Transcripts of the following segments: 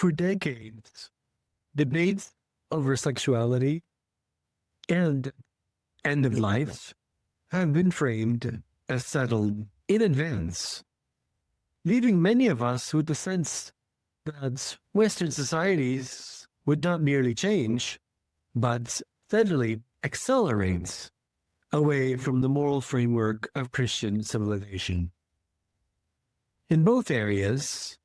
For decades, debates over sexuality and end of life have been framed as settled in advance, leaving many of us with the sense that Western societies would not merely change, but steadily accelerate away from the moral framework of Christian civilization. In both areas,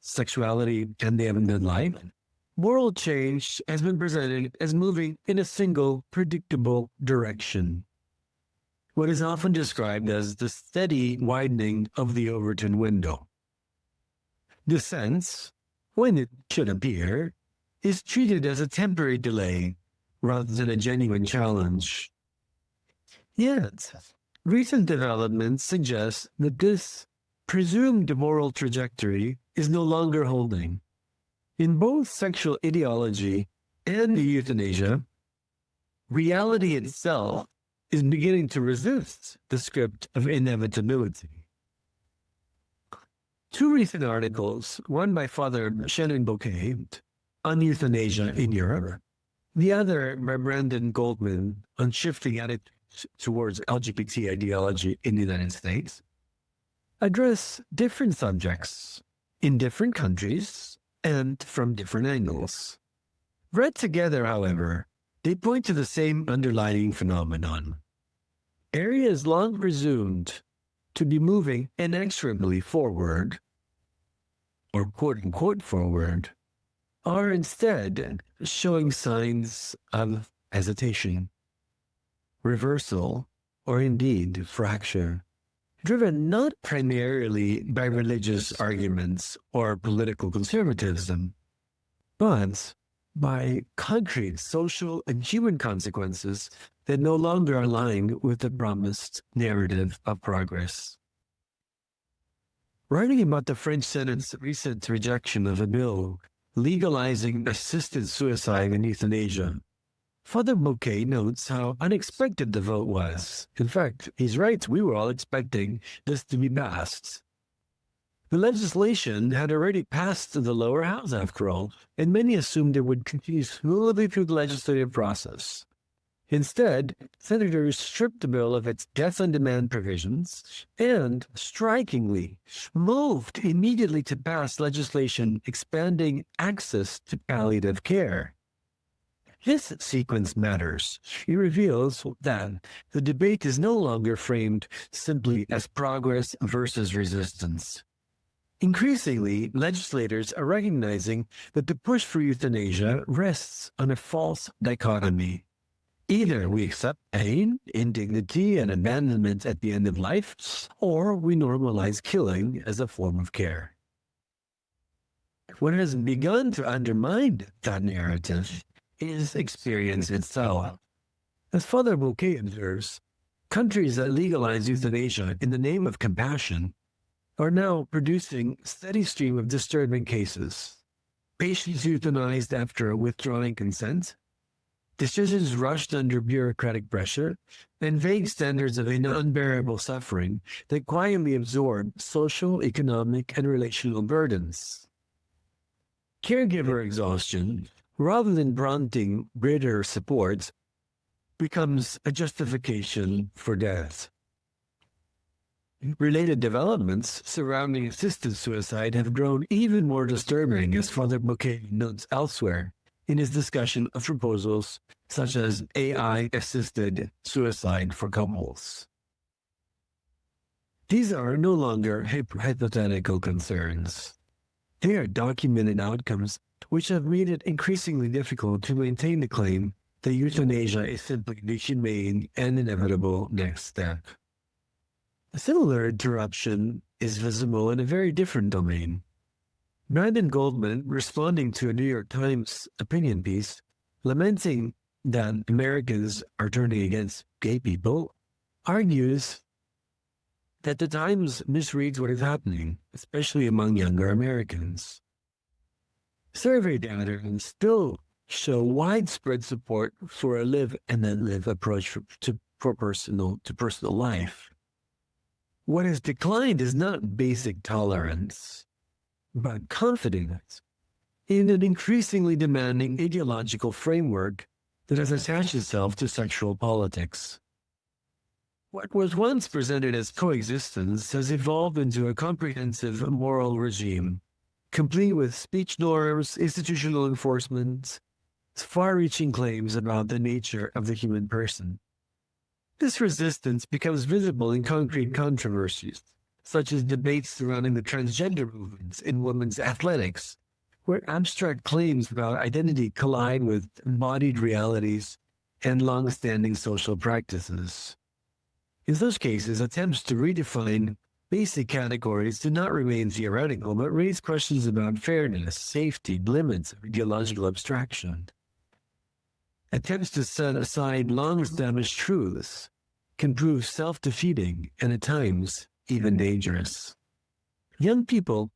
sexuality and the end of life, moral change has been presented as moving in a single, predictable direction. What is often described as the steady widening of the Overton window. The sense, when it should appear, is treated as a temporary delay rather than a genuine challenge. Yet, recent developments suggest that this presumed moral trajectory is no longer holding. In both sexual ideology and euthanasia, reality itself is beginning to resist the script of inevitability. Two recent articles, one by Father Shannon Bouquet on euthanasia in Europe, the other by Brandon Goldman on shifting attitudes towards LGBT ideology in the United States, address different subjects in different countries and from different angles. Read together, however, they point to the same underlying phenomenon. Areas long presumed to be moving inexorably forward, or quote-unquote forward, are instead showing signs of hesitation, reversal, or indeed fracture, driven not primarily by religious arguments or political conservatism, but by concrete social and human consequences that no longer align with the promised narrative of progress. Writing about the French Senate's recent rejection of a bill legalizing assisted suicide and euthanasia, Father Bouquet notes how unexpected the vote was. In fact, he's right, we were all expecting this to be passed. The legislation had already passed the lower house, after all, and many assumed it would continue smoothly through the legislative process. Instead, senators stripped the bill of its death-on-demand provisions and, strikingly, moved immediately to pass legislation expanding access to palliative care. This sequence matters. It reveals that the debate is no longer framed simply as progress versus resistance. Increasingly, legislators are recognizing that the push for euthanasia rests on a false dichotomy. Either we accept pain, indignity, and abandonment at the end of life, or we normalize killing as a form of care. What has begun to undermine that narrative is experience itself. As Father Bouquet observes, countries that legalize euthanasia in the name of compassion are now producing a steady stream of disturbing cases. Patients euthanized after withdrawing consent, decisions rushed under bureaucratic pressure, and vague standards of an unbearable suffering that quietly absorb social, economic, and relational burdens. Caregiver exhaustion, rather than prompting greater support, becomes a justification for death. Related developments surrounding assisted suicide have grown even more disturbing, as Father Bouquet notes elsewhere in his discussion of proposals such as AI-assisted suicide for couples. These are no longer hypothetical concerns. They are documented outcomes which have made it increasingly difficult to maintain the claim that euthanasia is simply the humane and inevitable next step. A similar interruption is visible in a very different domain. Brandon Goldman, responding to a New York Times opinion piece, lamenting that Americans are turning against gay people, argues that the Times misreads what is happening, especially among younger Americans. Survey data still show widespread support for a live and then live approach to personal life. What has declined is not basic tolerance, but confident in an increasingly demanding ideological framework that has attached itself to sexual politics. What was once presented as coexistence has evolved into a comprehensive moral regime, complete with speech norms, institutional enforcement, far-reaching claims about the nature of the human person. This resistance becomes visible in concrete controversies, such as debates surrounding the transgender movements in women's athletics, where abstract claims about identity collide with embodied realities and long-standing social practices. In such cases, attempts to redefine basic categories do not remain theoretical, but raise questions about fairness, safety, limits of ideological abstraction. Attempts to set aside long-established truths can prove self-defeating and at times even dangerous. Young people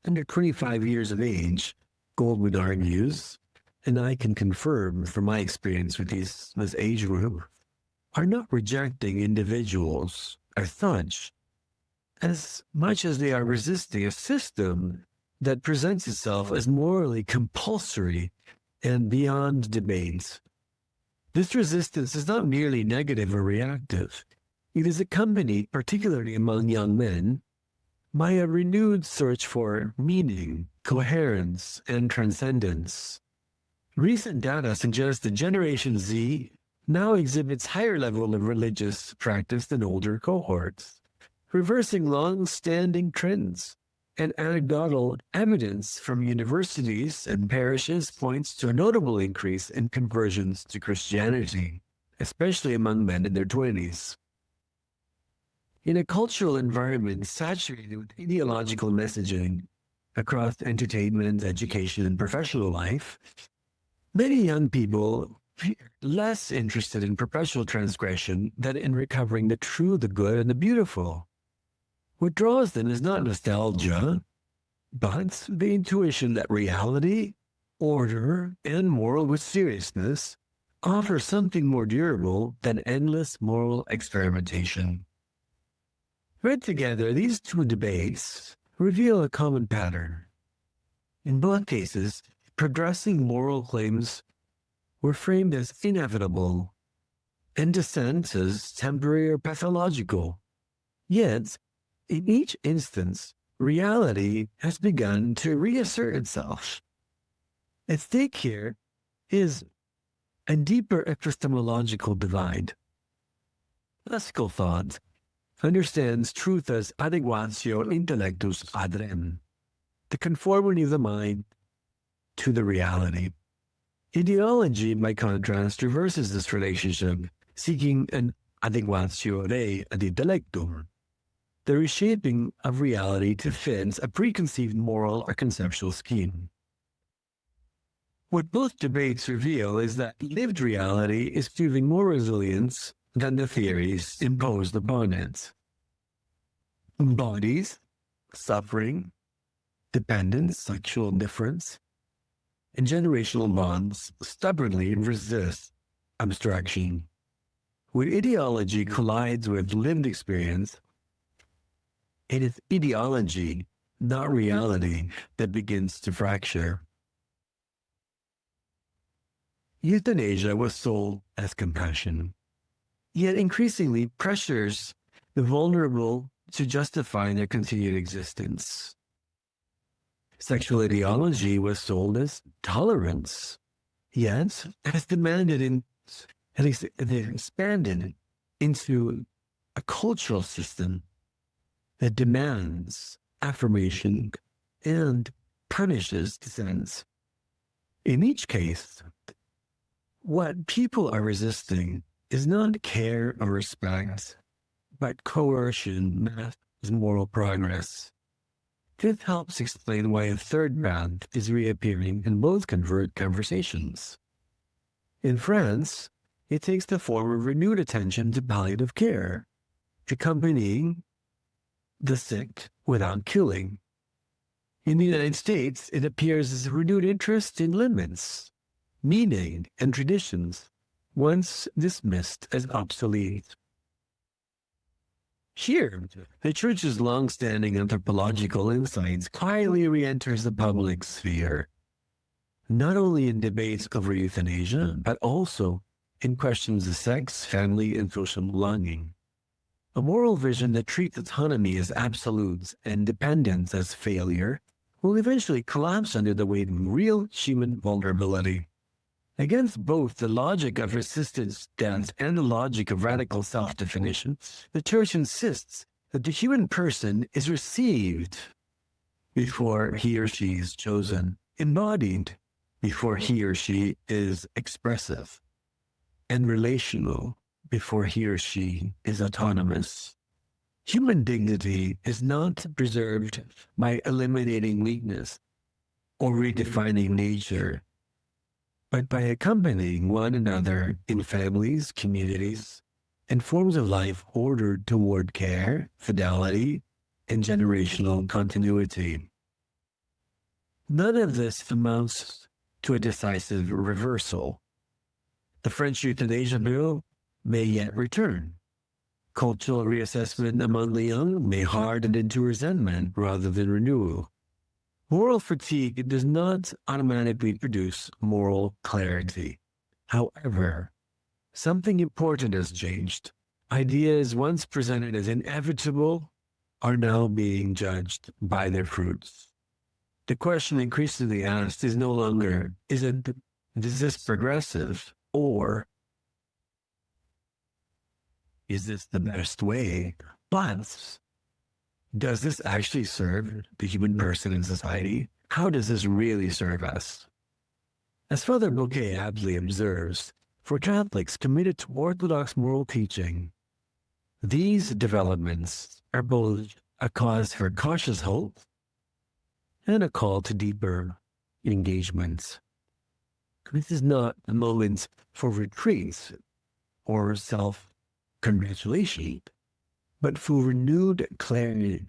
under 25 years of age, Goldman argues, and I can confirm from my experience with this age group, are not rejecting individuals or thoughts as much as they are resisting a system that presents itself as morally compulsory and beyond debate. This resistance is not merely negative or reactive. It is accompanied, particularly among young men, by a renewed search for meaning, coherence, and transcendence. Recent data suggests that Generation Z now exhibits higher level of religious practice than older cohorts, reversing long-standing trends. And anecdotal evidence from universities and parishes points to a notable increase in conversions to Christianity, especially among men in their 20s. In a cultural environment saturated with ideological messaging across entertainment, education, and professional life, many young people are less interested in perpetual transgression than in recovering the true, the good, and the beautiful. What draws them is not nostalgia, but the intuition that reality, order, and moral seriousness offer something more durable than endless moral experimentation. Read together, these two debates reveal a common pattern. In both cases, progressing moral claims were framed as inevitable and dissent as temporary or pathological. Yet, in each instance, reality has begun to reassert itself. At stake here is a deeper epistemological divide. Classical thought understands truth as adequatio intellectus ad rem, the conformity of the mind to the reality. Ideology, by contrast, reverses this relationship, seeking an adequatio rei ad intellectum, the reshaping of reality to fit a preconceived moral or conceptual scheme. What both debates reveal is that lived reality is proving more resilient than the theories imposed upon it. Bodies, suffering, dependence, sexual difference, and generational bonds stubbornly resist abstraction. When ideology collides with lived experience, it is ideology, not reality, that begins to fracture. Euthanasia was sold as compassion, yet increasingly pressures the vulnerable to justify their continued existence. Sexual ideology was sold as tolerance, yet has demanded and expanded into a cultural system that demands affirmation and punishes dissent. In each case, what people are resisting is not care or respect, but coercion as moral progress. This helps explain why a third path is reappearing in both conversations. In France, it takes the form of renewed attention to palliative care, accompanying the sick without killing. In the United States, it appears as a renewed interest in limits, meaning, and traditions, once dismissed as obsolete. Here, the Church's long-standing anthropological insights quietly re-enters the public sphere, not only in debates over euthanasia, but also in questions of sex, family, and social belonging. A moral vision that treats autonomy as absolutes and dependence as failure will eventually collapse under the weight of real human vulnerability. Against both the logic of resistance death and the logic of radical self-definition, the Church insists that the human person is received before he or she is chosen, embodied before he or she is expressive, and relational before he or she is autonomous. Human dignity is not preserved by eliminating weakness or redefining nature, but by accompanying one another in families, communities, and forms of life ordered toward care, fidelity, and generational continuity. None of this amounts to a decisive reversal. The French euthanasia bill may yet return. Cultural reassessment among the young may harden into resentment rather than renewal. Moral fatigue does not automatically produce moral clarity. However, something important has changed. Ideas once presented as inevitable are now being judged by their fruits. The question increasingly asked is no longer, is this progressive, or is this the best way? But does this actually serve the human person in society? How does this really serve us? As Father Bouquet aptly observes, for Catholics committed to orthodox moral teaching, these developments are both a cause for cautious hope and a call to deeper engagement. This is not a moment for retreat or self-congratulation, but for renewed clarity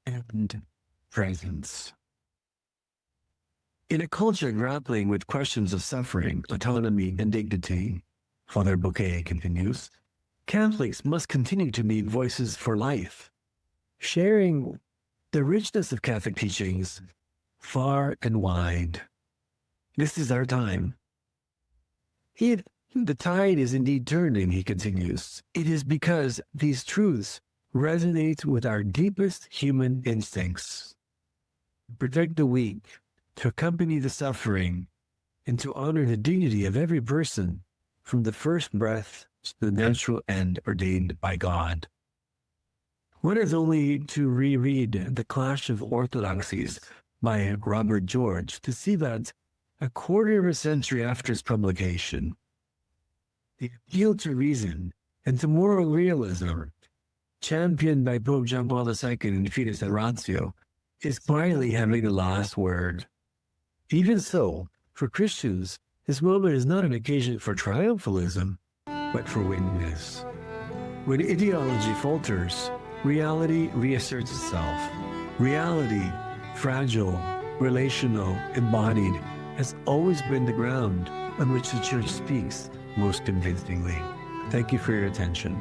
and presence. In a culture grappling with questions of suffering, autonomy, and dignity, Father Bouquet continues, Catholics must continue to be voices for life, sharing the richness of Catholic teachings far and wide. This is our time. The tide is indeed turning, he continues. It is because these truths resonate with our deepest human instincts. To protect the weak, to accompany the suffering, and to honor the dignity of every person from the first breath to the natural end ordained by God. One is only to reread The Clash of Orthodoxies by Robert George to see that a quarter of a century after its publication, the appeal to reason and to moral realism, championed by Pope John Paul II in Fides et Ratio, is quietly having the last word. Even so, for Christians, this moment is not an occasion for triumphalism, but for witness. When ideology falters, reality reasserts itself. Reality, fragile, relational, embodied, has always been the ground on which the Church speaks most convincingly. Thank you for your attention.